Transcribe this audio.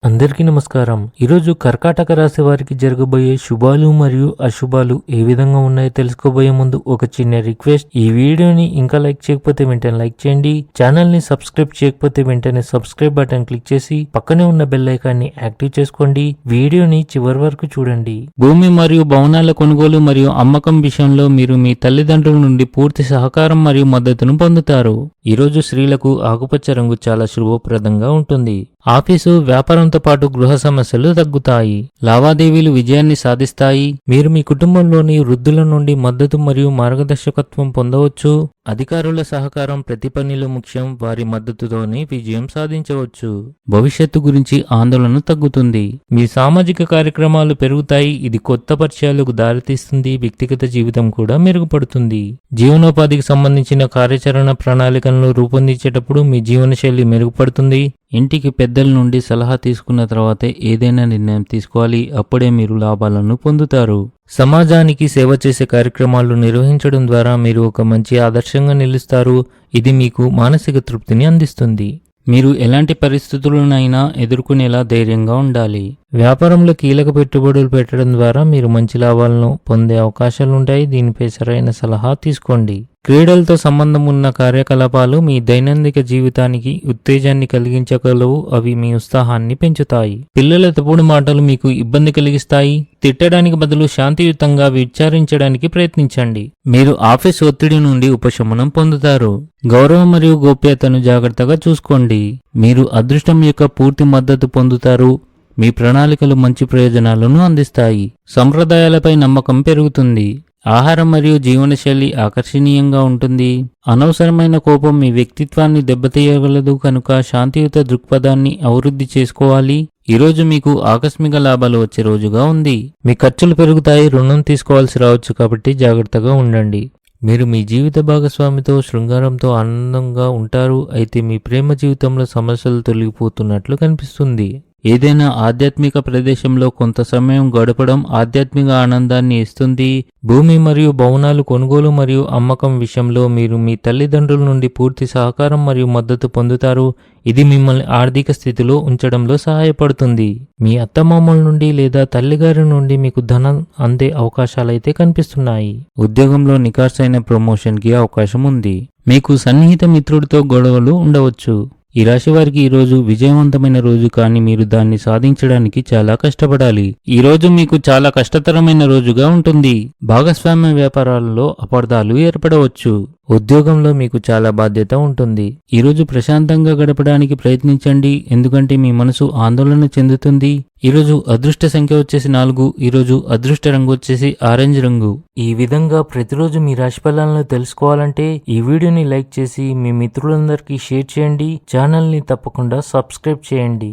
అందరికీ నమస్కారం. ఈరోజు కర్కాటక రాశి వారికి జరగబోయే శుభాలు మరియు అశుభాలు ఏ విధంగా ఉన్నాయో తెలుసుకోబోయే ముందు ఒక చిన్న రిక్వెస్ట్. ఈ వీడియోని ఇంకా లైక్ చేయకపోతే వెంటనే లైక్ చేయండి. ఛానల్ ని సబ్స్క్రైబ్ చేయకపోతే వెంటనే సబ్స్క్రైబ్ బటన్ క్లిక్ చేసి పక్కనే ఉన్న బెల్ ఐకాన్ ని యాక్టివ్ చేసుకోండి. వీడియోని చివరి వరకు చూడండి. భూమి మరియు భవనాల కొనుగోలు మరియు అమ్మకం విషయంలో మీరు మీ తల్లిదండ్రుల నుండి పూర్తి సహకారం మరియు మద్దతును పొందుతారు. ఈరోజు స్త్రీలకు ఆకుపచ్చ రంగు చాలా శుభప్రదంగా ఉంటుంది. ఆఫీసు వ్యాపారంతో పాటు గృహ సమస్యలు తగ్గుతాయి. లావాదేవీలు విజయాన్ని సాధిస్తాయి. మీరు మీ కుటుంబంలోని వృద్ధుల నుండి మద్దతు మరియు మార్గదర్శకత్వం పొందవచ్చు. అధికారుల సహకారం ప్రతి పనిలో ముఖ్యం. వారి మద్దతుతోనే విజయం సాధించవచ్చు. భవిష్యత్తు గురించి ఆందోళన తగ్గుతుంది. మీ సామాజిక కార్యక్రమాలు పెరుగుతాయి. ఇది కొత్త పరిచయాలకు దారితీస్తుంది. వ్యక్తిగత జీవితం కూడా మెరుగుపడుతుంది. జీవనోపాధికి సంబంధించిన కార్యాచరణ ప్రణాళికలను రూపొందించేటప్పుడు మీ జీవనశైలి మెరుగుపడుతుంది. ఇంటికి పెద్దల నుండి సలహా తీసుకున్న తర్వాతే ఏదైనా నిర్ణయం తీసుకోవాలి. అప్పుడే మీరు లాభాలను పొందుతారు. సమాజానికి సేవ చేసే కార్యక్రమాలు నిర్వహించడం ద్వారా మీరు ఒక మంచి ఆదర్శంగా నిలుస్తారు. ఇది మీకు మానసిక తృప్తిని అందిస్తుంది. మీరు ఎలాంటి పరిస్థితులనైనా ఎదుర్కొనేలా ధైర్యంగా ఉండాలి. వ్యాపారంలో కీలక పెట్టుబడులు పెట్టడం ద్వారా మీరు మంచి లాభాలను పొందే అవకాశాలుంటాయి. దీనిపై సరైన సలహా తీసుకోండి. క్రీడలతో సంబంధం ఉన్న కార్యకలాపాలు మీ దైనందిక జీవితానికి ఉత్తేజాన్ని కలిగించగలవు. అవి మీ ఉత్సాహాన్ని పెంచుతాయి. పిల్లల తప్పుడు మాటలు మీకు ఇబ్బంది కలిగిస్తాయి. తిట్టడానికి బదులు శాంతియుతంగా విచారించడానికి ప్రయత్నించండి. మీరు ఆఫీస్ ఒత్తిడి నుండి ఉపశమనం పొందుతారు. గౌరవం మరియు గోప్యతను జాగ్రత్తగా చూసుకోండి. మీరు అదృష్టం యొక్క పూర్తి మద్దతు పొందుతారు. మీ ప్రణాళికలు మంచి ప్రయోజనాలను అందిస్తాయి. సంప్రదాయాలపై నమ్మకం పెరుగుతుంది. ఆహారం మరియు జీవనశైలి ఆకర్షణీయంగా ఉంటుంది. అనవసరమైన కోపం మీ వ్యక్తిత్వాన్ని దెబ్బతీయగలదు కనుక శాంతియుత దృక్పథాన్ని అభివృద్ధి చేసుకోవాలి. ఈరోజు మీకు ఆకస్మిక లాభాలు వచ్చే రోజుగా ఉంది. మీ ఖర్చులు పెరుగుతాయి. రుణం తీసుకోవాల్సి రావచ్చు కాబట్టి జాగ్రత్తగా ఉండండి. మీరు మీ జీవిత భాగస్వామితో శృంగారంతో ఆనందంగా ఉంటారు. అయితే మీ ప్రేమ జీవితంలో సమస్యలు తొలగిపోతున్నట్లు కనిపిస్తుంది. ఏదైనా ఆధ్యాత్మిక ప్రదేశంలో కొంత సమయం గడపడం ఆధ్యాత్మిక ఆనందాన్ని ఇస్తుంది. భూమి మరియు భవనాలు కొనుగోలు మరియు అమ్మకం విషయంలో మీరు మీ తల్లిదండ్రుల నుండి పూర్తి సహకారం మరియు మద్దతు పొందుతారు. ఇది మిమ్మల్ని ఆర్థిక స్థితిలో ఉంచడంలో సహాయపడుతుంది. మీ అత్తమామల నుండి లేదా తల్లిగారి నుండి మీకు ధనం అందే అవకాశాలైతే కనిపిస్తున్నాయి. ఉద్యోగంలో నికార్సైన ప్రమోషన్కి అవకాశం ఉంది. మీకు సన్నిహిత మిత్రుడితో గొడవలు ఉండవచ్చు. ఈ రాశి వారికి ఈరోజు విజయవంతమైన రోజు, కానీ మీరు దాన్ని సాధించడానికి చాలా కష్టపడాలి. ఈ రోజు మీకు చాలా కష్టతరమైన రోజుగా ఉంటుంది. భాగస్వామ్య వ్యాపారాలలో అపార్థాలు ఏర్పడవచ్చు. ఉద్యోగంలో మీకు చాలా బాధ్యత ఉంటుంది. ఈరోజు ప్రశాంతంగా గడపడానికి ప్రయత్నించండి, ఎందుకంటే మీ మనసు ఆందోళన చెందుతుంది. ఈరోజు అదృష్ట సంఖ్య వచ్చేసి 4. ఈరోజు అదృష్ట రంగు వచ్చేసి ఆరెంజ్ రంగు. ఈ విధంగా ప్రతిరోజు మీ రాశి ఫలాలను తెలుసుకోవాలంటే ఈ వీడియోని లైక్ చేసి మీ మిత్రులందరికీ షేర్ చేయండి. ఛానల్ని తప్పకుండా సబ్స్క్రైబ్ చేయండి.